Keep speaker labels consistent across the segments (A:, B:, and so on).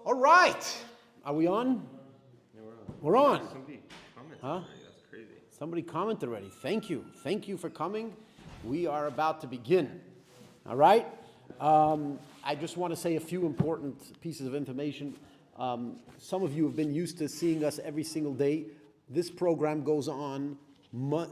A: All right. Are we on?
B: Yeah,
A: We're on.
B: Somebody commented
A: Huh?
B: already. That's crazy.
A: Somebody commented already. Thank you. Thank you for coming. We are about to begin. All right? I just want to say a few important pieces of information. Some of you have been used to seeing us every single day. This program goes on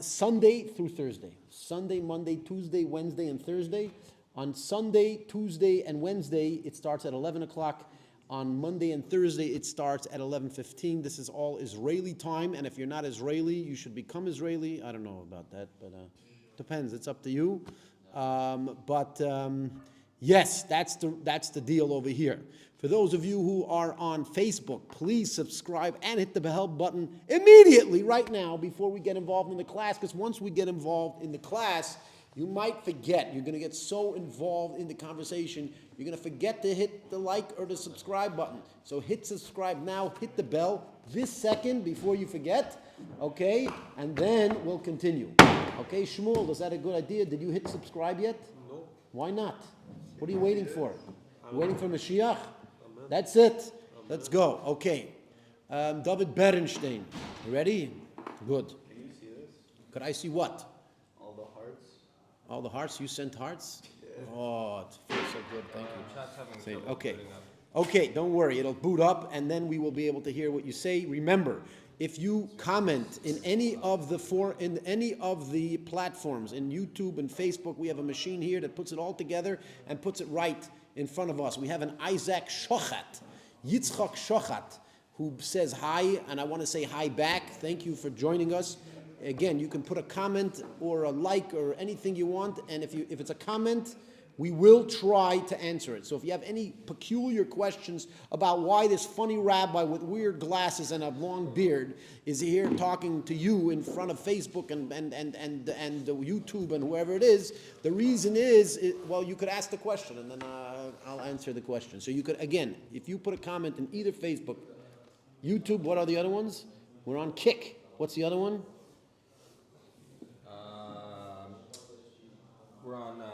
A: Sunday through Thursday. Sunday, Monday, Tuesday, Wednesday, and Thursday. On Sunday, Tuesday, and Wednesday, it starts at 11 o'clock. On Monday and Thursday, it starts at 11:15. This is all Israeli time, and if you're not Israeli, you should become Israeli. I don't know about that, but depends. It's up to you. Yes, that's the deal over here. For those of you who are on Facebook, please subscribe and hit the help button immediately, right now, before we get involved in the class, because once we get involved in the class, you might forget. You're going to get so involved in the conversation, you're going to forget to hit the like or the subscribe button. So hit subscribe now, hit the bell this second before you forget, okay? And then we'll continue. Okay, Shmuel, is that a good idea? Did you hit subscribe yet?
B: No.
A: Why not? What are you waiting for? You're waiting for Mashiach? That's it. Let's go. Okay. David Berenstein. You ready? Good.
B: Can you see this?
A: Could I see what?
B: All the hearts.
A: All the hearts? You sent hearts?
B: Yeah.
A: Oh, it feels so good. Thank you.
B: Chat's having
A: Say,
B: trouble
A: okay.
B: booting up.
A: Okay, don't worry. It'll boot up, and then we will be able to hear what you say. Remember, if you comment in any of the platforms, in YouTube and Facebook, we have a machine here that puts it all together and puts it right in front of us. We have an Isaac Shochat, Yitzchak Shochat, who says hi, and I want to say hi back. Thank you for joining us. Again, you can put a comment or a like or anything you want, and if it's a comment, we will try to answer it. So if you have any peculiar questions about why this funny rabbi with weird glasses and a long beard is here talking to you in front of Facebook and YouTube and whoever it is, the reason is, well, you could ask the question and then I'll answer the question. So you could, again, if you put a comment in either Facebook, YouTube, what are the other ones? We're on Kick. What's the other one?
B: We're on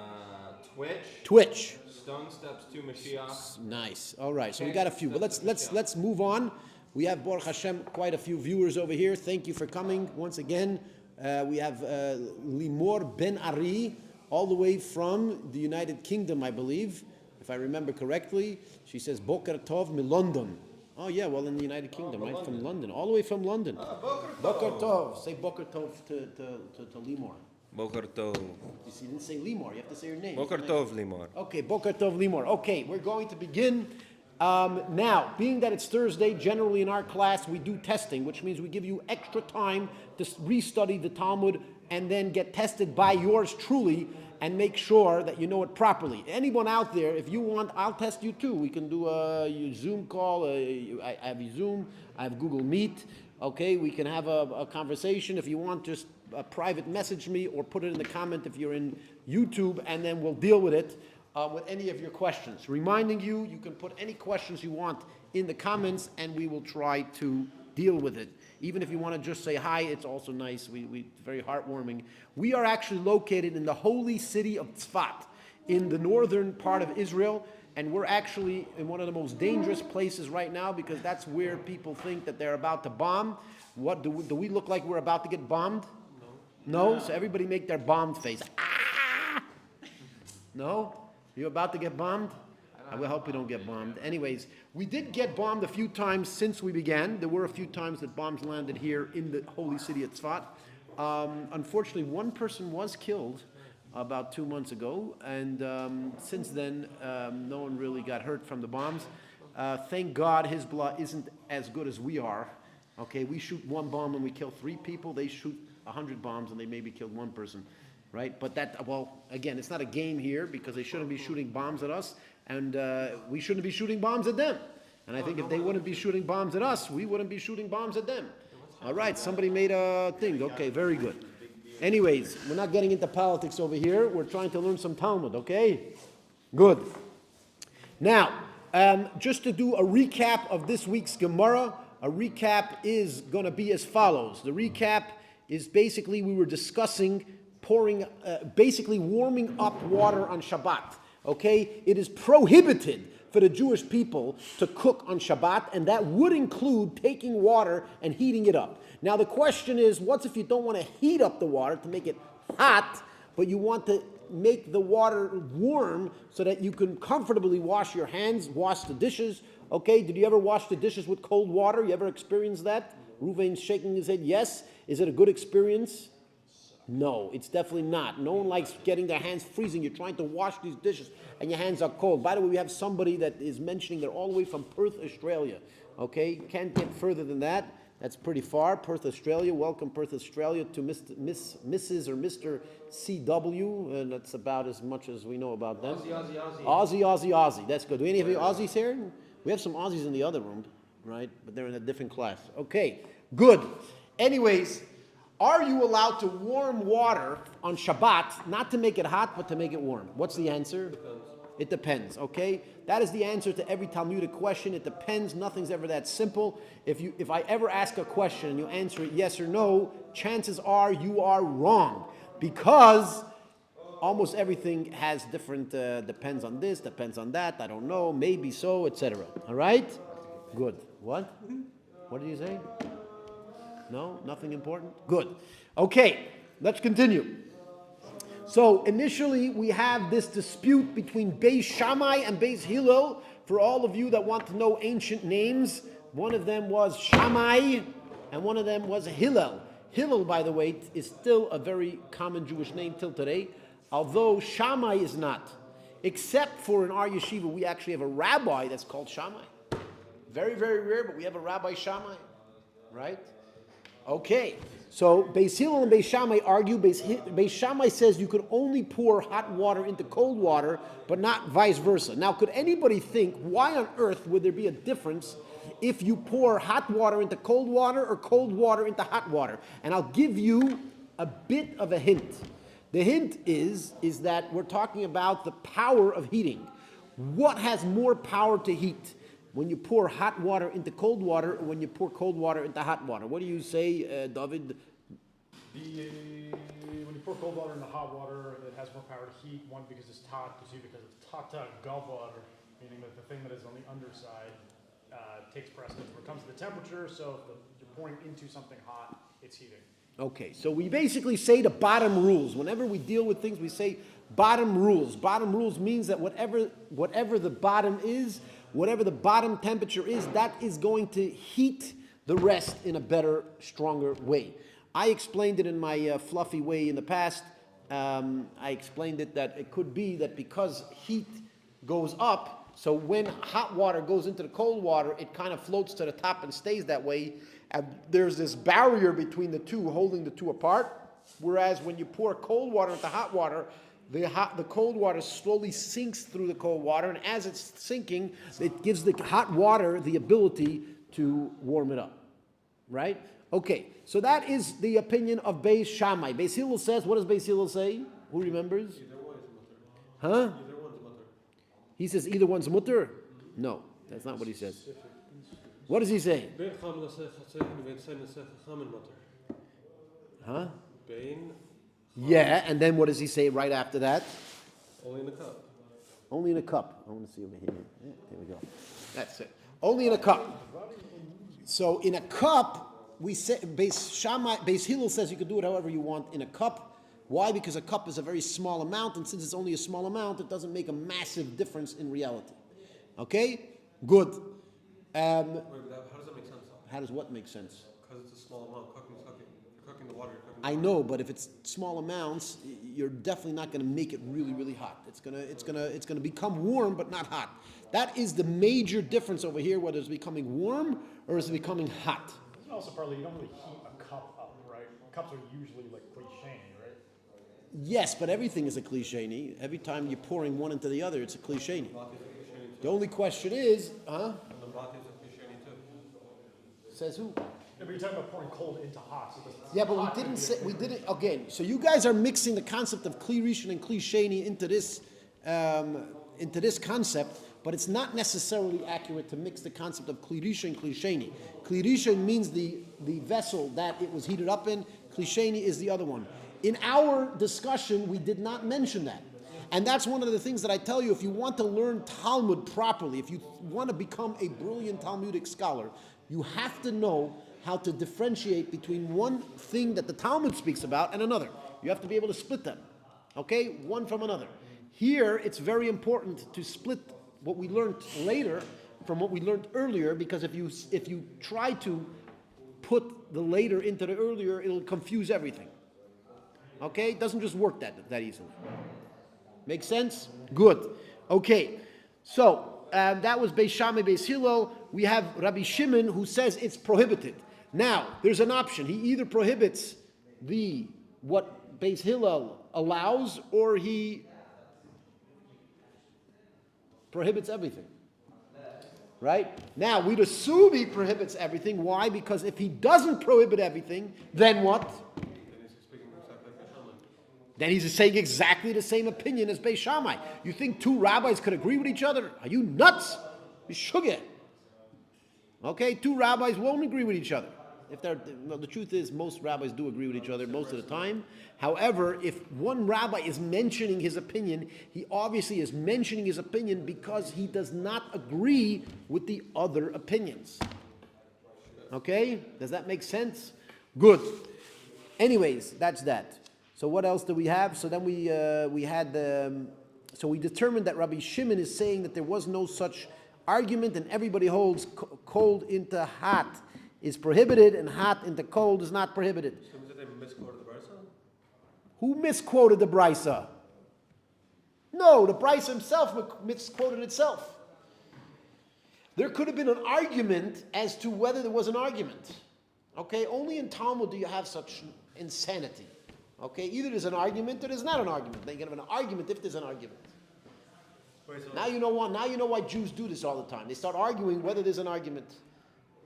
B: Twitch.
A: Twitch.
B: Stone Steps to Mashiach.
A: Nice. All right. So we got a few, but let's move on. We have Baruch Hashem quite a few viewers over here. Thank you for coming once again. We have Limor Ben Ari, all the way from the United Kingdom, I believe, if I remember correctly. She says Boker Tov mi London. Oh yeah, well in the United Kingdom, right? London. From London, all the way from London. Boker Tov. Say Boker Tov to Limor.
B: Boker Tov.
A: You see, you didn't say Limor. You have to say your name.
B: Boker Tov Limor.
A: Okay, Boker Tov Limor. Okay, we're going to begin. Now, being that it's Thursday, generally in our class we do testing, which means we give you extra time to restudy the Talmud and then get tested by yours truly and make sure that you know it properly. Anyone out there, if you want, I'll test you too. We can do a Zoom call. I have Zoom. I have Google Meet. Okay, we can have a conversation. If you want, just private message me or put it in the comment if you're in YouTube, and then we'll deal with it with any of your questions. Reminding you, you can put any questions you want in the comments, and we will try to deal with it. Even if you want to just say hi, it's also nice. We very heartwarming. We are actually located in the holy city of Tzfat, in the northern part of Israel, and we're actually in one of the most dangerous places right now because that's where people think that they're about to bomb. What do we look like we're about to get bombed? No? So everybody make their bombed face. Ah! No? You're about to get bombed? I will hope we don't get bombed. Anyways, we did get bombed a few times since we began. There were a few times that bombs landed here in the holy city of Tzfat. Unfortunately, one person was killed about 2 months ago, and since then, no one really got hurt from the bombs. Thank God his blood isn't as good as we are. Okay, we shoot one bomb and we kill 3 people. They shoot 100 bombs and they maybe killed 1 person, right? But that, well, again, it's not a game here because they shouldn't be shooting bombs at us, and we shouldn't be shooting bombs at them. And I think if they wouldn't be shooting bombs at us, we wouldn't be shooting bombs at them. All right, somebody made a thing. Okay, very good. Anyways, we're not getting into politics over here. We're trying to learn some Talmud, okay? Good. Now, just to do a recap of this week's Gemara, a recap is going to be as follows. The recap is basically we were discussing basically warming up water on Shabbat. Okay, it is prohibited for the Jewish people to cook on Shabbat, and that would include taking water and heating it up. Now the question is, what if you don't want to heat up the water to make it hot, but you want to make the water warm so that you can comfortably wash your hands, wash the dishes? Okay, did you ever wash the dishes with cold water? You ever experienced that? Reuven's shaking his head, yes. Is it a good experience? No, it's definitely not. No one likes getting their hands freezing. You're trying to wash these dishes and your hands are cold. By the way, we have somebody that is mentioning they're all the way from Perth, Australia. Okay, can't get further than that. That's pretty far. Perth, Australia. Welcome, Perth, Australia, to Mrs. or Mr. CW. And that's about as much as we know about them. Aussie. That's good. Do any of you Aussies here? We have some Aussies in the other room, right? But they're in a different class. Okay, good. Anyways, are you allowed to warm water on Shabbat, not to make it hot, but to make it warm? What's the answer? It depends, okay? That is the answer to every Talmudic question. It depends. Nothing's ever that simple. If I ever ask a question and you answer it yes or no, chances are you are wrong, because almost everything has different, depends on this, depends on that, I don't know, maybe so, etc. All right? Good. What? What did you say? No? Nothing important? Good. Okay, let's continue. So initially we have this dispute between Beis Shammai and Beis Hillel. For all of you that want to know ancient names, one of them was Shammai and one of them was Hillel. Hillel, by the way, is still a very common Jewish name till today, although Shammai is not. Except for in our yeshiva, we actually have a rabbi that's called Shammai. Very, very rare, but we have a Rabbi Shammai, right? Okay, so Beis Hillel and Beis Shammai argue. Beis Shammai says you could only pour hot water into cold water, but not vice versa. Now, could anybody think, why on earth would there be a difference if you pour hot water into cold water or cold water into hot water? And I'll give you a bit of a hint. The hint is that we're talking about the power of heating. What has more power to heat? When you pour hot water into cold water, or when you pour cold water into hot water? What do you say, David?
C: When you pour cold water into hot water, it has more power to heat. One, because it's hot, because it's tata gavor, meaning that the thing that is on the underside takes precedence when it comes to the temperature. So if you're pouring into something hot, it's heating.
A: Okay, so we basically say the bottom rules. Whenever we deal with things, we say bottom rules. Bottom rules means that whatever the bottom is, whatever the bottom temperature is, that is going to heat the rest in a better, stronger way. I explained it in my fluffy way in the past. I explained it that it could be that because heat goes up, so when hot water goes into the cold water, it kind of floats to the top and stays that way. And there's this barrier between the two, holding the two apart. Whereas when you pour cold water into hot water, the cold water slowly sinks through the cold water, and as it's sinking, it gives the hot water the ability to warm it up. Right? Okay, so that is the opinion of Beis Shammai. Beis Hillel says, what does Beis Hillel say? Who remembers?
D: Either one is mutter.
A: Huh?
D: Either one's mutter.
A: He says either one's mutter? No, that's not what he says. What does he say? Huh? Yeah, and then what does he say right after that?
D: Only in a cup.
A: Only in a cup. I want to see over here. Yeah, there we go. That's it. Only in a cup. So in a cup, we say Beis Hillel says you can do it however you want in a cup. Why? Because a cup is a very small amount, and since it's only a small amount, it doesn't make a massive difference in reality. Okay? Good.
D: Wait, but how does that make sense?
A: How does what make sense?
D: Because it's a small amount. Cooking. You're cooking the water.
A: I know, but if it's small amounts, you're definitely not going to make it really, really hot. It's gonna become warm, but not hot. That is the major difference over here, whether it's becoming warm or is it becoming hot.
C: It's also partly, you don't really heat a cup up, right? Cups are usually like cliche, right?
A: Yes, but everything is a cliche. Every time you're pouring one into the other, it's a cliche. The only question is, says who?
C: Yeah, but you're talking about pouring cold into hot. So
A: Yeah, but we didn't, again, so you guys are mixing the concept of Kli Rishon and Kli Sheni into this concept, but it's not necessarily accurate to mix the concept of Kli Rishon and Kli Sheni. Kli Rishon means the vessel that it was heated up in. Kli Sheni is the other one. In our discussion, we did not mention that. And that's one of the things that I tell you, if you want to learn Talmud properly, if you want to become a brilliant Talmudic scholar, you have to know how to differentiate between one thing that the Talmud speaks about and another. You have to be able to split them, okay? One from another. Here, it's very important to split what we learned later from what we learned earlier, because if you try to put the later into the earlier, it'll confuse everything. Okay? It doesn't just work that easily. Make sense? Good. Okay. So, that was Beis Shammai, Beis Hillel. We have Rabbi Shimon who says it's prohibited. Now, there's an option. He either prohibits what Beis Hillel allows, or he prohibits everything. Right? Now, we'd assume he prohibits everything. Why? Because if he doesn't prohibit everything, then what? Then he's saying exactly the same opinion as Beis Shammai. You think two rabbis could agree with each other? Are you nuts? You sugar. Okay, two rabbis won't agree with each other. The truth is, most rabbis do agree with each other most of the time. However, if one rabbi is mentioning his opinion, he obviously is mentioning his opinion because he does not agree with the other opinions. Okay? Does that make sense? Good. Anyways, that's that. So what else do we have? So then we determined that Rabbi Shimon is saying that there was no such argument, and everybody holds cold into hot is prohibited, and hot into cold is not prohibited.
D: So is it they misquoted the Brisa?
A: Who misquoted the Brisa? No, the Brisa himself misquoted itself. There could have been an argument as to whether there was an argument. Okay, only in Talmud do you have such insanity. Okay, either there's an argument or there's not an argument. Then you can have an argument if there's an argument.
D: Wait, so
A: Now you know why Jews do this all the time. They start arguing whether there's an argument.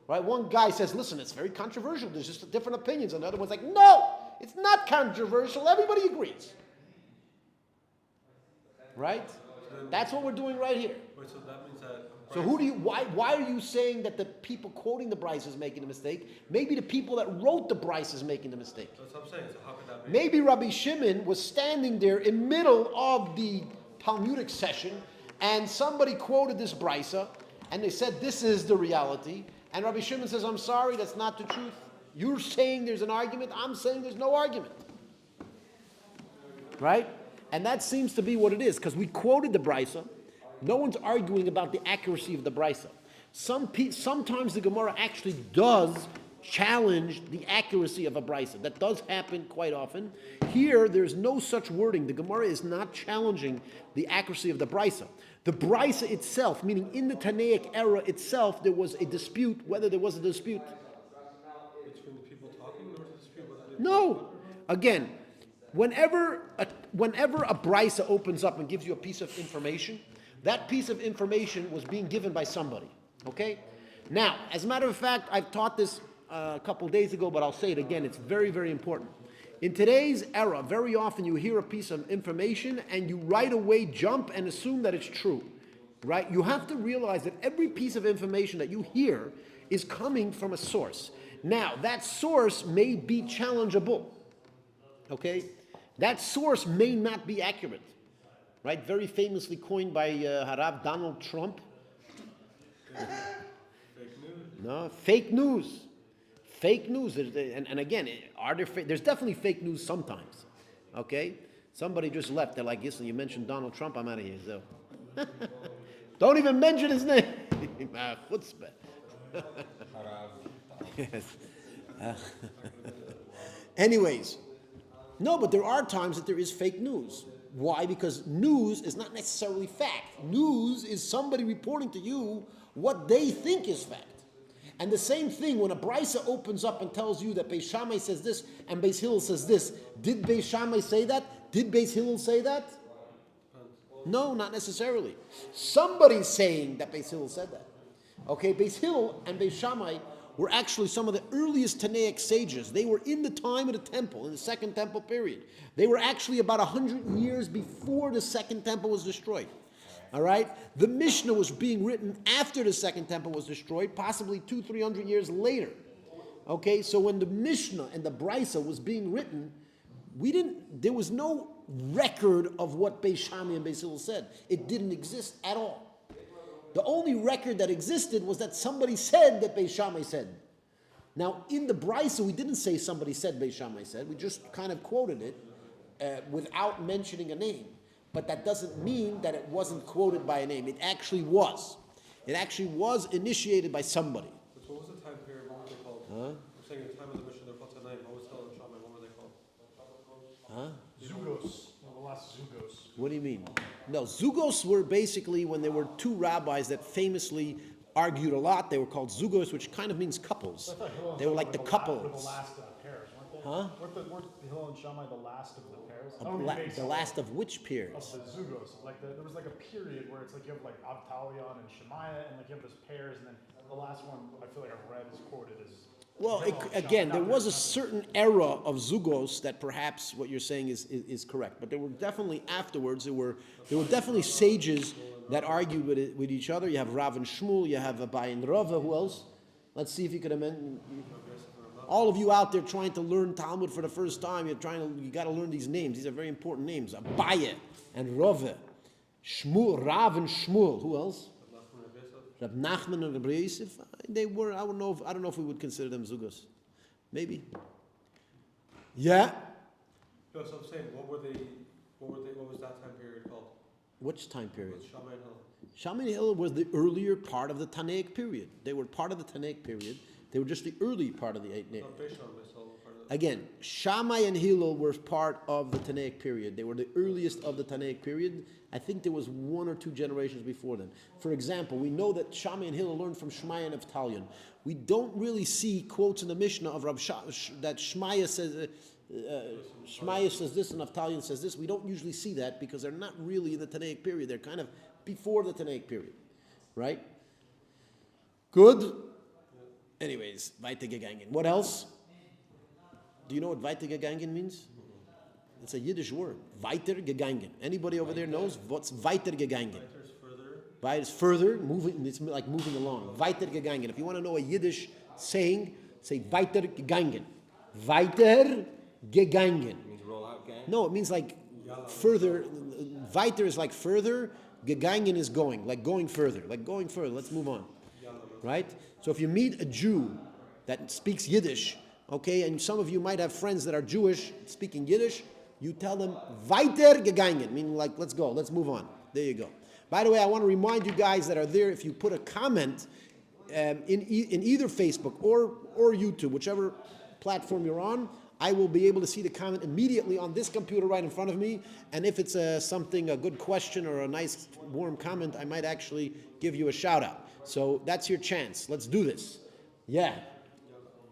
A: Right? One guy says, listen, it's very controversial. There's just different opinions. And the other one's like, no, it's not controversial. Everybody agrees. Right? That's what we're doing right here.
D: wait, so that means that.
A: So why are you saying that the people quoting the Bryce is making a mistake? Maybe the people that wrote the Bryce is making the mistake.
D: That's what I'm saying. So how could that be?
A: Maybe Rabbi Shimon was standing there in middle of the Talmudic session, and somebody quoted this Brisa, and they said, this is the reality. And Rabbi Shimon says, I'm sorry, that's not the truth. You're saying there's an argument, I'm saying there's no argument. Right? And that seems to be what it is, because we quoted the Brisa. No one's arguing about the accuracy of the Brisa. Sometimes the Gemara actually does challenge the accuracy of a Brisa. That does happen quite often. Here, there's no such wording. The Gemara is not challenging the accuracy of the Brisa. The Brisa itself, meaning in the Tanaic era itself, there was a dispute, whether there was a dispute.
D: Between the people talking, or was a dispute?
A: No. Again, whenever a Brisa opens up and gives you a piece of information, that piece of information was being given by somebody. Okay? Now, as a matter of fact, I've taught this a couple days ago, but I'll say it again. It's very, very important. In today's era, very often you hear a piece of information and you right away jump and assume that it's true. Right? You have to realize that every piece of information that you hear is coming from a source. Now, that source may be challengeable. Okay? That source may not be accurate. Right? Very famously coined by Harav Donald Trump.
D: Fake news.
A: No, fake news. Fake news. And again, there's definitely fake news sometimes. Okay? Somebody just left. They're like, listen, you mentioned Donald Trump, I'm out of here. So. Don't even mention his name. Chutzpah. Yes. Anyways. No, but there are times that there is fake news. Why? Because news is not necessarily fact. News is somebody reporting to you what they think is fact. And the same thing, when a Brisa opens up and tells you that Beis Shammai says this and Beis Hillel says this, did Beis Shammai say that? Did Beis Hillel say that? No, not necessarily. Somebody's saying that Beis Hillel said that. Okay, Beis Hillel and Beis Shammai were actually some of the earliest Tanaic sages. They were in the time of the temple, in the Second Temple period. They were actually about 100 years before the Second Temple was destroyed. All right? The Mishnah was being written after the Second Temple was destroyed, possibly 200-300 years later. Okay, so when the Mishnah and the Brisa was being written, there was no record of what Beis Shammai and Beis Hillel said. It didn't exist at all. The only record that existed was that somebody said that Beis Shammai said. Now, in the Brisa, we didn't say somebody said Beis Shammai said. We just kind of quoted it without mentioning a name. But that doesn't mean that it wasn't quoted by a name. It actually was. It actually was initiated by somebody.
D: So what was the time period? What were they called?
A: Huh?
D: I'm saying the time of the mission, they're called tonight. What was Hillel and Shammai? What were they called?
A: Huh?
C: Zugos, the last Zugos.
A: What do you mean? No, Zugos were basically when there were two rabbis that famously argued a lot. They were called Zugos, which kind of means couples.
C: I
A: They were like the
C: Were the
A: couples.
C: last of the pairs, weren't they?
A: Huh?
C: Weren't Hillel and Shammai the last of the pairs?
A: The last of which
C: Of
A: pairs?
C: the Zugos. There was like a period where it's like you have like Avtalion and Shemaiah, and like you have those pairs, and then the last one I feel like I've read is quoted as.
A: Well,
C: Hillel and
A: again,
C: Shammai,
A: there
C: not
A: was a
C: their
A: certain era of Zugos that perhaps what you're saying is correct. But there were definitely afterwards, there were definitely sages that argued with each other. You have Rav and Shmuel, you have Abai and Rava, who else? Let's see if you could amend. All of you out there trying to learn Talmud for the first time, you got to learn these names. These are very important names. Abaye and Rava, Shmuel, Rav and Shmuel. Who else? Rab Nachman and Rabbi Yosef. They were. I don't know if we would consider them Zugos. Maybe. Yeah.
D: No, so I'm saying, what was that time period called?
A: Which time period?
D: With Shammai and Hillel.
A: Shammai and Hillel was the earlier part of the Tanaic period. They were part of the Tanaic period. They were just the early part of the
D: Not Beis Shammai, so part of that.
A: Again, Shammai and Hillel were part of the Tanaic period. They were the earliest of the Tanaic period. I think there was one or two generations before then. For example, we know that Shammai and Hillel learned from Shemaiah and Avtalion. We don't really see quotes in the Mishnah of that Shemaiah says this and Avtalion says this. We don't usually see that because they're not really in the Tanaic period. They're kind of before the Tanaic period, right? Good. Anyways, weitergegangen. What else? Do you know what weitergegangen means? It's a Yiddish word. Weitergegangen. Anybody over there knows what's weitergegangen?
D: Weiter's further.
A: Weiter is further, moving. It's like moving along. Weitergegangen. If you want to know a Yiddish saying, say weitergegangen. Weitergegangen.
B: Means roll out gang.
A: No, it means like further. Weiter is like further. Gegangen is going, like going further. Like going further. Let's move on. Right? So if you meet a Jew that speaks Yiddish, okay, and some of you might have friends that are Jewish speaking Yiddish, you tell them weitergegangen, meaning like let's go, let's move on. There you go. By the way, I want to remind you guys that are there, if you put a comment in either Facebook or YouTube, whichever platform you're on, I will be able to see the comment immediately on this computer right in front of me. And if it's a good question or a nice warm comment, I might actually give you a shout out. So that's your chance. Let's do this. Yeah.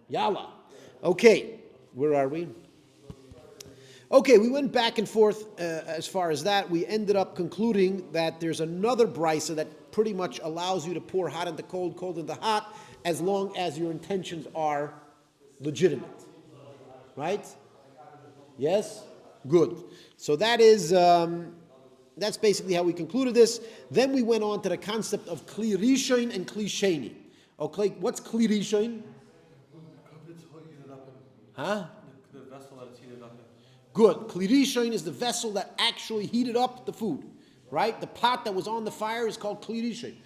A: Yalla. Okay. Where are we? Okay, we went back and forth as far as that. We ended up concluding that there's another brisa that pretty much allows you to pour hot into cold, cold into hot, as long as your intentions are legitimate. Right? Yes? Good. So that is, that's basically how we concluded this. Then we went on to the concept of Kli Rishon and Kli Sheni. Okay, what's Kli Rishon? Huh?
D: The vessel that it's heated up in.
A: Good. Kli Rishon is the vessel that actually heated up the food. Right? The pot that was on the fire is called Kli Rishon.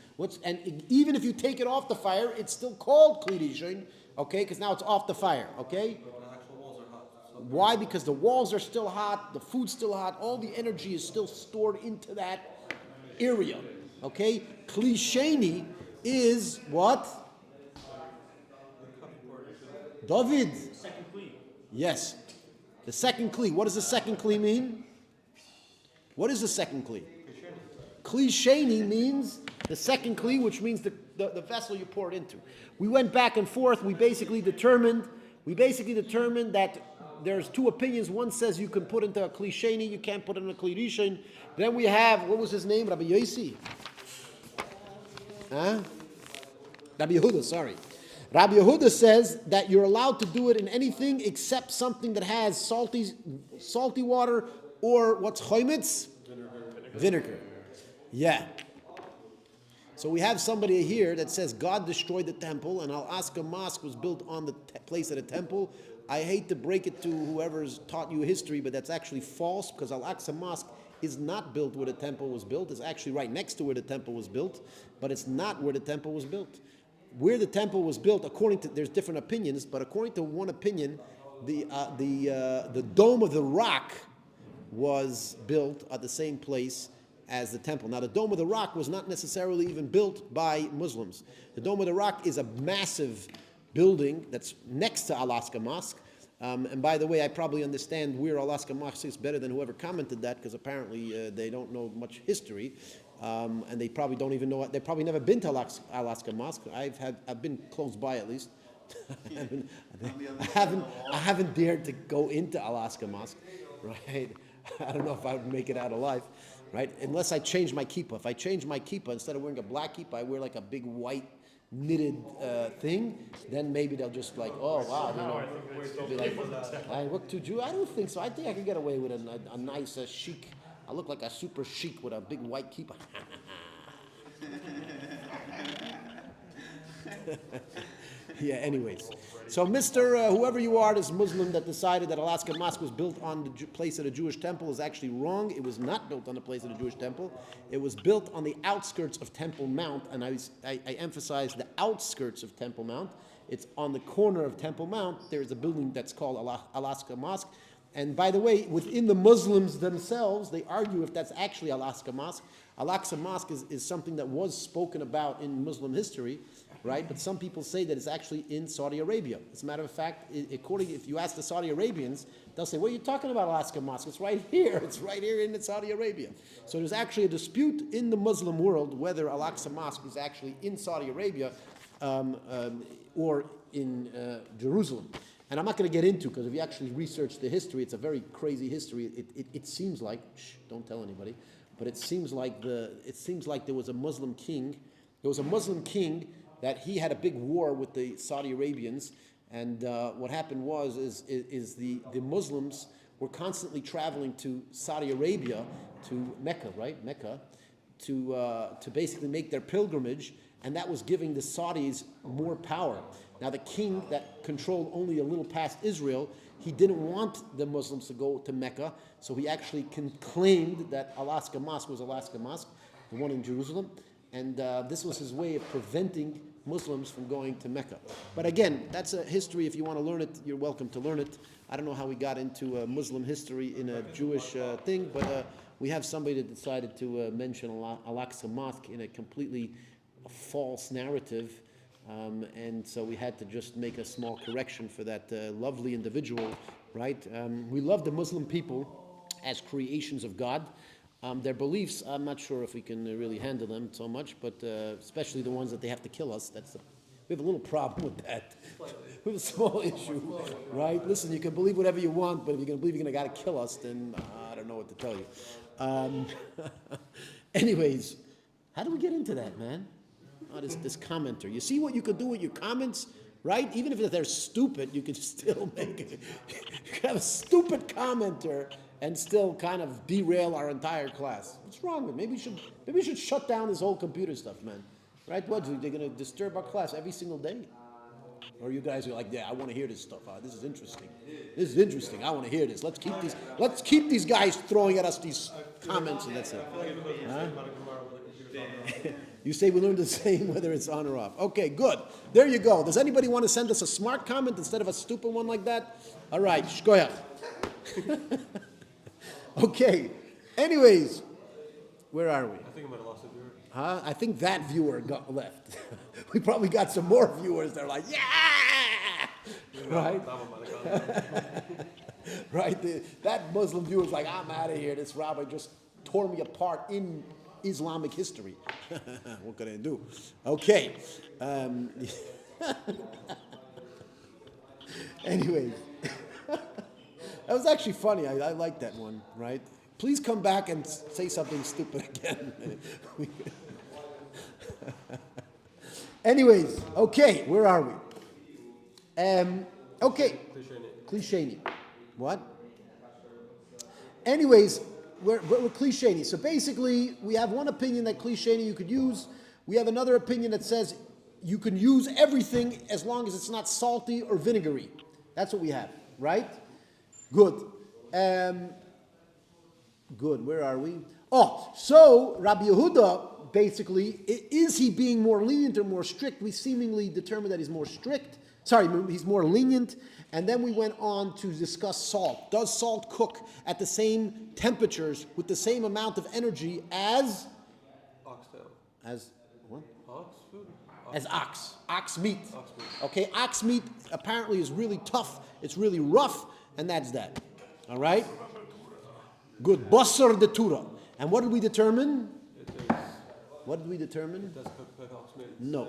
A: And even if you take it off the fire, it's still called Kli Rishon. Okay? Because now it's off the fire. Okay?
D: But the actual walls are hot. So
A: Why? Because the walls are still hot, the food's still hot, all the energy is still stored into that area. Okay? Kli Sheni is what? David.
C: Second Kli.
A: Yes. The second Kli. What does the second Kli mean? What is the second Kli? Kli Sheni means the second Kli, which means the vessel you pour it into. We went back and forth. We basically determined that there's two opinions. One says you can put into a Kli Sheni, you can't put it in a Kli Rishon. Then we have, what was his name? Rabbi Yossi. Huh? Rabbi Yehuda, sorry. Rabbi Yehuda says that you're allowed to do it in anything except something that has salty water or what's chometz? Vinegar. Yeah. So we have somebody here that says God destroyed the temple, and Al-Aqsa Mosque was built on the place of the temple. I hate to break it to whoever's taught you history, but that's actually false because Al-Aqsa Mosque is not built where the temple was built. It's actually right next to where the temple was built, but it's not where the temple was built. Where the temple was built, according to, there's different opinions, but according to one opinion, the Dome of the Rock was built at the same place as the temple. Now, the Dome of the Rock was not necessarily even built by Muslims. The Dome of the Rock is a massive building that's next to Al-Aqsa Mosque. And by the way, I probably understand where Al-Aqsa Mosque is better than whoever commented that, because apparently they don't know much history, and they probably don't even know. They've probably never been to Al-Aqsa Mosque. I've been close by at least. I haven't dared to go into Al-Aqsa Mosque, right? I don't know if I would make it out alive, right? Unless I change my kippah. If I change my kippah, instead of wearing a black kippah, I wear like a big white knitted thing, then maybe they'll just like, oh wow, be like, I look too Jew. I don't think so. I think I could get away with a nice chic. I look like a super chic with a big white kippah. Yeah, anyways. So Mr. Whoever you are, this Muslim that decided that Al-Aqsa Mosque was built on the place of the Jewish temple is actually wrong. It was not built on the place of the Jewish temple. It was built on the outskirts of Temple Mount, and I emphasize the outskirts of Temple Mount. It's on the corner of Temple Mount. There's a building that's called Al-Aqsa Mosque. And by the way, within the Muslims themselves, they argue if that's actually Al-Aqsa Mosque. Al-Aqsa Mosque is something that was spoken about in Muslim history, right? But some people say that it's actually in Saudi Arabia. As a matter of fact, if you ask the Saudi Arabians, they'll say, what are you talking about, Al-Aqsa Mosque? It's right here. It's right here in Saudi Arabia. So there's actually a dispute in the Muslim world whether Al-Aqsa Mosque is actually in Saudi Arabia or in Jerusalem. And I'm not going to get into, because if you actually research the history, it's a very crazy history. It seems like, don't tell anybody, but it seems like there was a Muslim king. There was a Muslim king that he had a big war with the Saudi Arabians, and what happened was the Muslims were constantly traveling to Saudi Arabia, to Mecca, right? Mecca, to basically make their pilgrimage, and that was giving the Saudis more power. Now the king that controlled only a little past Israel, he didn't want the Muslims to go to Mecca, so he actually claimed that Al-Aqsa Mosque was Al-Aqsa Mosque, the one in Jerusalem, and this was his way of preventing Muslims from going to Mecca. But again, that's a history. If you want to learn it, you're welcome to learn it. I don't know how we got into Muslim history in a Jewish thing, but we have somebody that decided to mention Al-Aqsa Mosque in a completely false narrative. And so we had to just make a small correction for that lovely individual, right? We love the Muslim people as creations of God. Their beliefs, I'm not sure if we can really handle them so much, but especially the ones that they have to kill us. We have a little problem with that. We have a small issue, right? Listen, you can believe whatever you want, but if you're going to believe you're going to got to kill us, then I don't know what to tell you. Anyways, how do we get into that, man? Oh, this commenter. You see what you could do with your comments, right? Even if they're stupid, you can still make it. You can have a stupid commenter and still kind of derail our entire class. What's wrong with it? Maybe we should shut down this whole computer stuff, man. Right? What? They're going to disturb our class every single day? Or you guys are like, yeah, I want to hear this stuff. This is interesting. This is interesting. I want to hear this. Let's keep these guys throwing at us these comments, and that's it. Huh? You say we learn the same whether it's on or off. Okay, good. There you go. Does anybody want to send us a smart comment instead of a stupid one like that? All right, go ahead. Okay. Anyways, where are we?
D: I think I might have lost a viewer.
A: Huh? I think that viewer got left. We probably got some more viewers. They're like, yeah! Right? Right? That Muslim viewer's like, I'm out of here. This rabbi just tore me apart in Islamic history. What can I do? Okay. Anyways. That was actually funny. I like that one, right? Please come back and say something stupid again. Anyways, okay, where are we? Okay. Klisheni. What? Anyways, we're Klisheni. So basically, we have one opinion that Klisheni you could use. We have another opinion that says you can use everything as long as it's not salty or vinegary. That's what we have. right? Good. Good, where are we? Oh, so Rabbi Yehuda, basically, is he being more lenient or more strict? We seemingly determined that he's more strict. Sorry, he's more lenient. And then we went on to discuss salt. Does salt cook at the same temperatures with the same amount of energy as
D: Oxtail.
A: what?
D: Ox food?
A: As ox meat.
D: Ox meat.
A: Okay, ox meat apparently is really tough. It's really rough, and that's that. All right. Good. Basar de Tura. And what did we determine? What did we determine?
D: Does cook like ox meat?
A: No.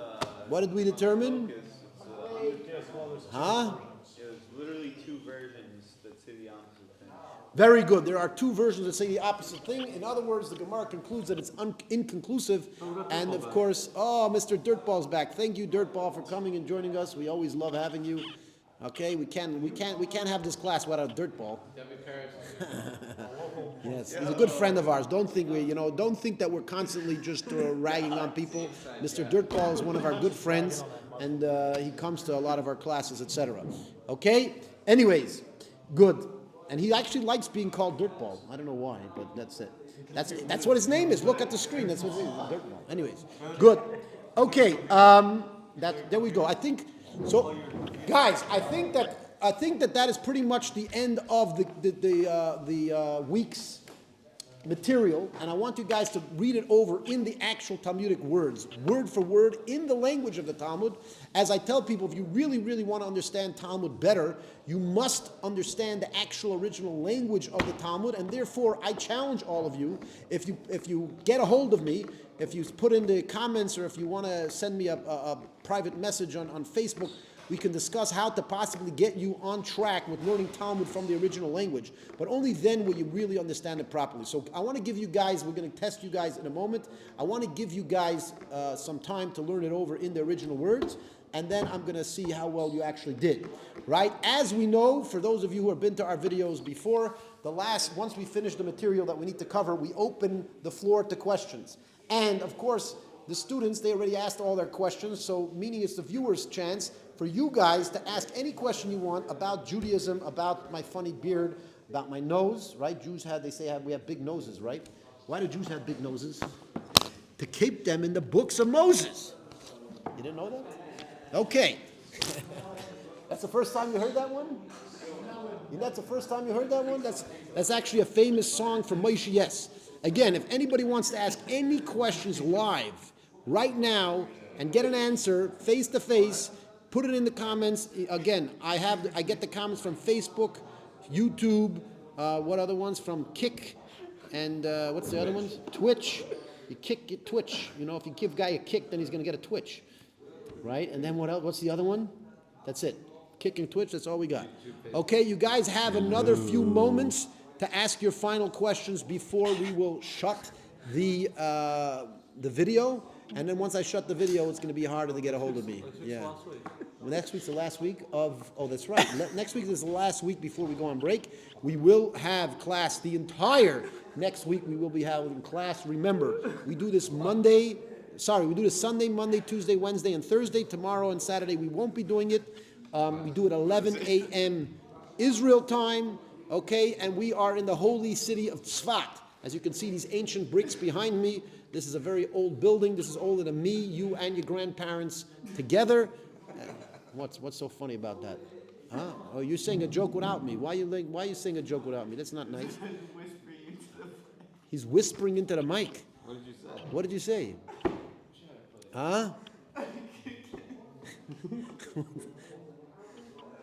A: What did we determine? Huh?
E: There's literally two versions that say the opposite thing.
A: Very good. There are two versions that say the opposite thing. In other words, the Gemara concludes that it's inconclusive. And of course, Mr. Dirtball's back. Thank you, Dirtball, for coming and joining us. We always love having you. Okay, we can't have this class without Dirtball. Yes, he's a good friend of ours. Don't think that we're constantly just ragging on people. Mr. Dirtball is one of our good friends, and he comes to a lot of our classes, etc. Okay. Anyways, good. And he actually likes being called Dirtball. I don't know why, but that's it. That's what his name is. Look at the screen. That's what his name is, Dirtball. Anyways, good. Okay. There we go. I think so, guys. I think that is pretty much the end of the week's material, and I want you guys to read it over in the actual Talmudic words, word for word, in the language of the Talmud. As I tell people, if you really, really want to understand Talmud better, you must understand the actual original language of the Talmud, and therefore I challenge all of you, if you get a hold of me, if you put in the comments, or if you want to send me a private message on Facebook, we can discuss how to possibly get you on track with learning Talmud from the original language. But only then will you really understand it properly. So I want to give you guys, we're going to test you guys in a moment. I want to give you guys some time to learn it over in the original words. And then I'm going to see how well you actually did. Right? As we know, for those of you who have been to our videos before, once we finish the material that we need to cover, we open the floor to questions. And of course, the students, they already asked all their questions, so meaning it's the viewers' chance for you guys to ask any question you want about Judaism, about my funny beard, about my nose, right? They say we have big noses, right? Why do Jews have big noses? To keep them in the books of Moses. You didn't know that? Okay. That's the first time you heard that one? That's the first time you heard that one? That's actually a famous song from Moshe Yes. Again, if anybody wants to ask any questions live, right now, and get an answer face to face, put it in the comments. Again, I get the comments from Facebook, YouTube, what other ones? From Kick, and what's the other ones? Twitch. You kick Twitch. If you give a guy a kick, then he's going to get a twitch. Right? And then what else? What's the other one? That's it. Kick and Twitch, that's all we got. Okay, you guys have another few moments to ask your final questions before we will shut the video. And then once I shut the video, it's going to be harder to get a hold of me. Yeah. Well, next week's the last week of. Oh, that's right. Next week is the last week before we go on break. We will have class the entire next week. We will be having class. Remember, we do this Sunday, Monday, Tuesday, Wednesday, and Thursday. Tomorrow and Saturday we won't be doing it. We do it 11 a.m. Israel time. Okay, and we are in the holy city of Tzfat. As you can see, these ancient bricks behind me. This is a very old building. This is older than me, you, and your grandparents together. What's so funny about that? Huh? Oh, you're saying a joke without me. Why are you saying a joke without me? That's not nice. He's whispering into the mic.
E: What did you say?
A: What did you say? Huh?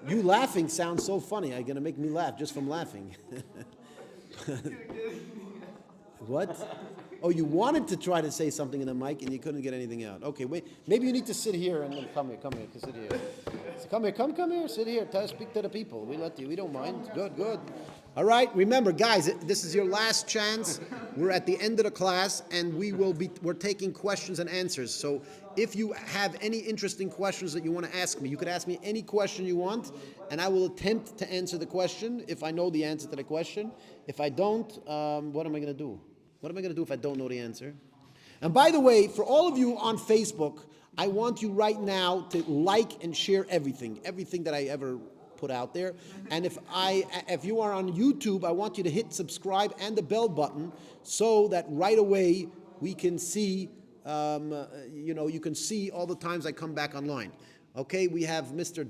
A: You laughing sounds so funny. You're going to make me laugh just from laughing. What? Oh, you wanted to try to say something in the mic and you couldn't get anything out. Okay, wait. Maybe you need to sit here and then come here. Sit here. Come here. Sit here. Speak to the people. We let you. We don't mind. Good. All right. Remember, guys, this is your last chance. We're at the end of the class, and we're taking questions and answers. So if you have any interesting questions that you want to ask me, you could ask me any question you want, and I will attempt to answer the question if I know the answer to the question. If I don't, what am I going to do? What am I going to do if I don't know the answer? And by the way, for all of you on Facebook, I want you right now to like and share everything that I ever put out there. And if you are on YouTube, I want you to hit subscribe and the bell button so that right away we can see, you can see all the times I come back online. Okay, we have Mr.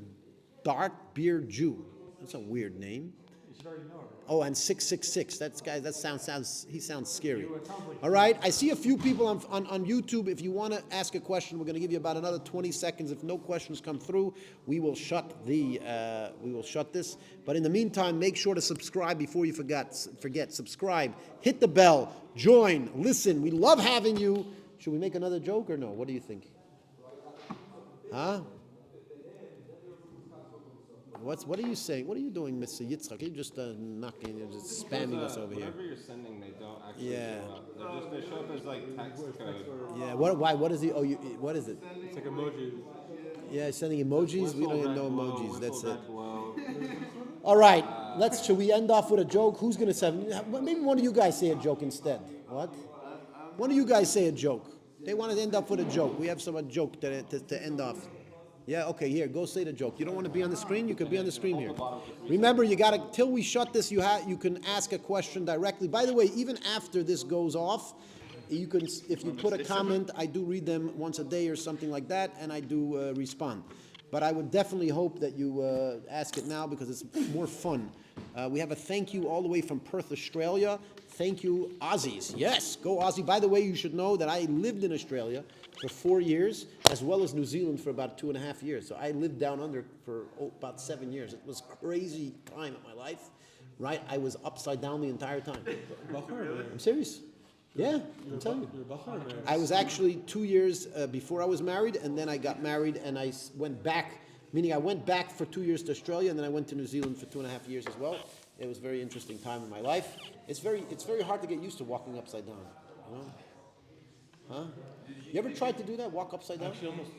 A: Dark Beard Jew. That's a weird name.
C: You should already know it.
A: Oh, and 666. That sounds scary. All right, I see a few people on YouTube. If you want to ask a question, we're going to give you about another 20 seconds. If no questions come through, we will shut this. But in the meantime, make sure to subscribe before you forget. Subscribe, hit the bell, join, listen. We love having you. Should we make another joke or no? What do you think? Huh? What are you saying? What are you doing, Mr. Yitzchak? You're just knocking, you're just spamming us over here.
B: Whatever you're sending, they don't actually
A: Yeah.
B: show up. They show up as like text code.
A: Yeah. Why? What is he? Oh, what is it?
D: It's like emoji.
A: Yeah, sending emojis. We don't even know emojis. That's it.
B: Below.
A: All right. Should we end off with a joke? Who's gonna say? Maybe one of you guys say a joke instead. What? One of you guys say a joke. They want to end up with a joke. We have a joke to end off. Yeah, okay, here, go say the joke. You don't want to be on the screen? You could be on the screen here. Remember, you got to, till we shut this, you can ask a question directly. By the way, even after this goes off, you can, if you put a comment, I do read them once a day or something like that, and I do respond. But I would definitely hope that you ask it now because it's more fun. We have a thank you all the way from Perth, Australia. Thank you, Aussies. Yes, go Aussie. By the way, you should know that I lived in Australia for 4 years, as well as New Zealand for about 2.5 years. So I lived down under for about 7 years. It was a crazy time in my life, right? I was upside down the entire time. I'm serious. Yeah, I'm telling you. I was actually 2 years before I was married, and then I got married, and I went back, meaning I went back for 2 years to Australia, and then I went to New Zealand for 2.5 years as well. It was a very interesting time in my life. It's very hard to get used to walking upside down, you know? Huh? You ever tried to do that? Walk upside down?
D: Actually, almost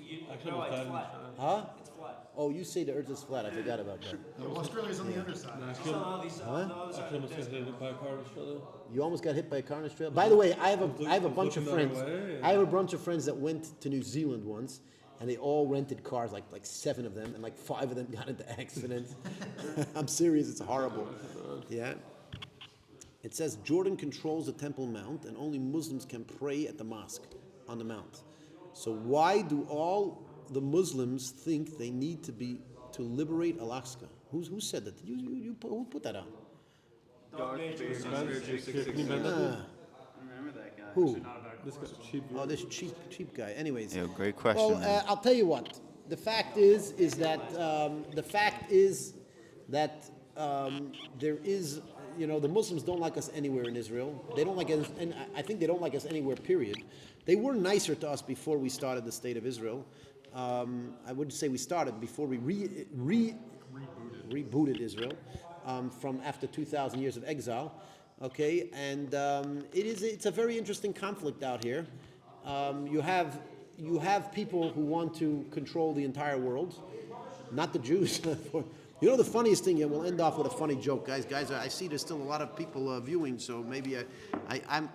D: flat.
A: Huh? It's flat. Oh, you say the earth is flat. I forgot about that.
F: Well, Australia's on the underside.
D: Actually, almost got hit by a car in Australia.
A: You almost got hit by a car in Australia? By the way, I have a bunch of
D: looking
A: friends.
D: the other way.
A: I have a bunch of friends that went to New Zealand once, and they all rented cars, like 7 of them, and like 5 of them got into accidents. I'm serious. It's horrible. Yeah. It says Jordan controls the Temple Mount, and only Muslims can pray at the mosque on the mount. So why do all the Muslims think they need to liberate Alaska? Who said that? Who put that on?
E: Remember that guy.
A: Who?
D: This guy's cheap.
A: Oh, this cheap guy. Anyways.
G: Yeah, great question.
A: Well, I'll tell you what. The fact is that there is, the Muslims don't like us anywhere in Israel. They don't like us, and I think they don't like us anywhere, period. They were nicer to us before we started the State of Israel. I wouldn't say we started, before we rebooted Israel from after 2,000 years of exile. Okay, and it's a very interesting conflict out here. You have people who want to control the entire world, not the Jews. You know the funniest thing, and we'll end off with a funny joke, guys. I see there's still a lot of people viewing, so maybe I'm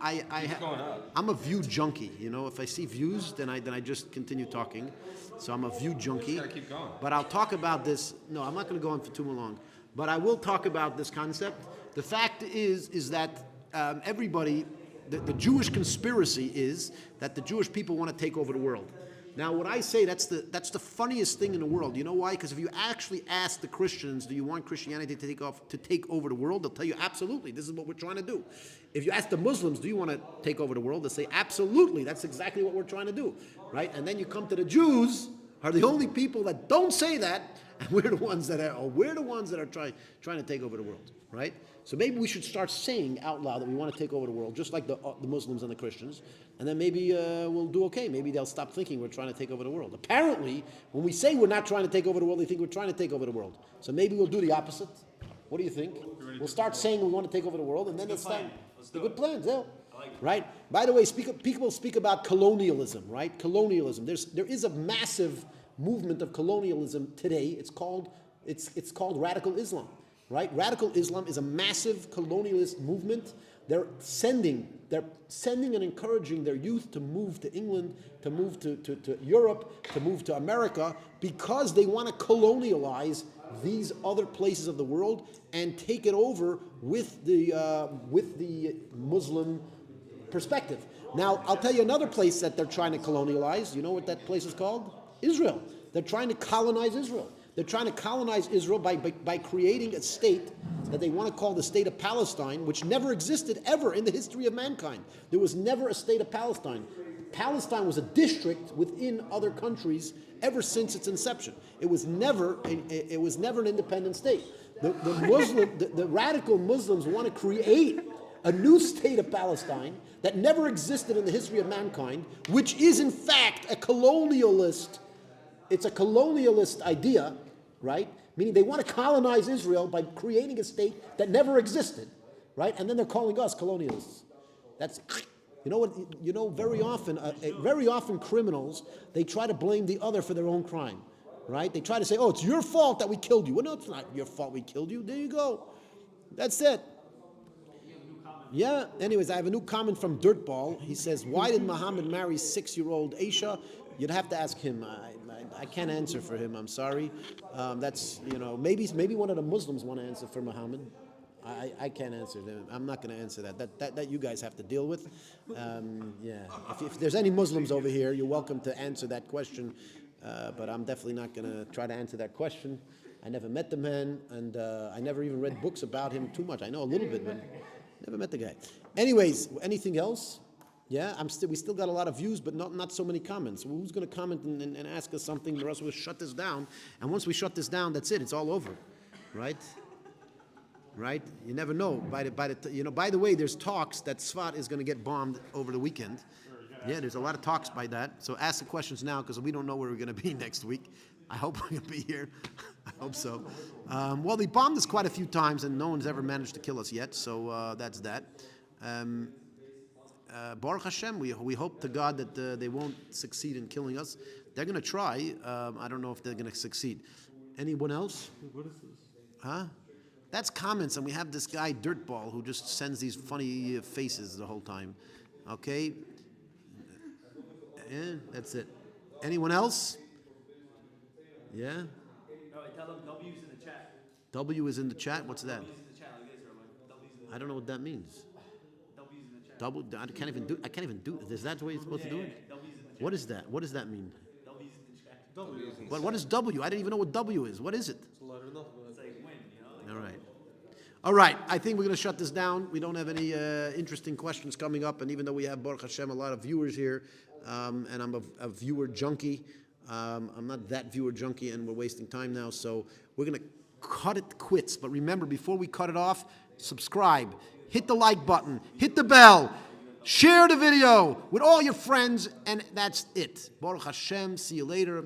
A: a view junkie. If I see views, then I just continue talking. So I'm a view junkie.
B: Gotta keep going.
A: But I'll talk about this. No, I'm not going to go on for too long. But I will talk about this concept. The fact is that everybody, the Jewish conspiracy is that the Jewish people want to take over the world. Now, what I say, that's the funniest thing in the world. You know why? Because if you actually ask the Christians, do you want Christianity to take over the world? They'll tell you, absolutely, this is what we're trying to do. If you ask the Muslims, do you want to take over the world? They'll say, absolutely, that's exactly what we're trying to do, right? And then you come to the Jews, are the only people that don't say that, and we're the ones that are trying to take over the world, right? So maybe we should start saying out loud that we want to take over the world, just like the Muslims and the Christians, and then maybe we'll do okay. Maybe they'll stop thinking we're trying to take over the world. Apparently, when we say we're not trying to take over the world, they think we're trying to take over the world. So maybe we'll do the opposite. What do you think? We'll start saying we want to take over the world, and then it's time. The good plans, yeah. Right? By the way, people speak about colonialism, right? Colonialism. There is a massive movement of colonialism today. It's called radical Islam. Right? Radical Islam is a massive colonialist movement They're sending and encouraging their youth to move to England, to move to Europe, to move to America, because they want to colonialize these other places of the world and take it over with the Muslim perspective. Now, I'll tell you another place that they're trying to colonialize. You know what that place is called? Israel. They're trying to colonize Israel. They're trying to colonize Israel by creating a state that they want to call the state of Palestine, which never existed ever in the history of mankind. There was never a state of Palestine. Palestine was a district within other countries ever since its inception. It was never an independent state. The radical Muslims want to create a new state of Palestine that never existed in the history of mankind, which is in fact a colonialist. It's a colonialist idea, right? Meaning they want to colonize Israel by creating a state that never existed, right? And then they're calling us colonialists. That's, you know what? You know, very often criminals, they try to blame the other for their own crime, right? They try to say, "Oh, it's your fault that we killed you." Well, no, it's not your fault we killed you. There you go. That's it. Yeah. Anyways, I have a new comment from Dirtball. He says, "Why did Muhammad marry 6-year-old Aisha?" You'd have to ask him. I can't answer for him. I'm sorry. That's, you know, maybe one of the Muslims want to answer for Muhammad. I can't answer them. I'm not going to answer that. That you guys have to deal with. Yeah. If there's any Muslims over here, you're welcome to answer that question. But I'm definitely not going to try to answer that question. I never met the man, and I never even read books about him too much. I know a little bit, but never met the guy. Anyways, anything else? Yeah, we still got a lot of views, but not so many comments. Well, who's going to comment and ask us something? The rest will shut this down. And once we shut this down, that's it. It's all over, right? Right? You never know. By the way, there's talks that Tzfat is going to get bombed over the weekend. Yeah, there's a lot of talks by that. So ask the questions now, because we don't know where we're going to be next week. I hope we're going to be here. I hope so. Well, they bombed us quite a few times, and no one's ever managed to kill us yet. So that's that. Baruch Hashem, we hope to God that they won't succeed in killing us. They're going to try. I don't know if they're going to succeed. Anyone else?
D: What is this?
A: Huh? That's comments, and we have this guy, Dirtball, who just sends these funny faces the whole time. Okay? Yeah, that's it. Anyone else? Yeah?
E: No, tell them W's in the chat.
A: W is in the chat? What's that?
E: W's in the chat. Like this, or like W's in the
A: I don't know what that means.
E: W's in the chat.
A: Double? I can't even do it. Is that the way you're supposed to do it?
E: W's in the chat.
A: What is that? What does that mean?
E: W's in the chat.
D: W.
A: What is W? I didn't even know what W is. What is it?
D: It's a letter enough.
E: It's like win, you know? Like,
A: All right. All right. I think we're going to shut this down. We don't have any interesting questions coming up. And even though we have, Baruch Hashem, a lot of viewers here, and I'm a viewer junkie, I'm not that viewer junkie, and we're wasting time now. So we're going to cut it quits. But remember, before we cut it off, subscribe, hit the like button, hit the bell, share the video with all your friends, and that's it. Baruch Hashem. See you later.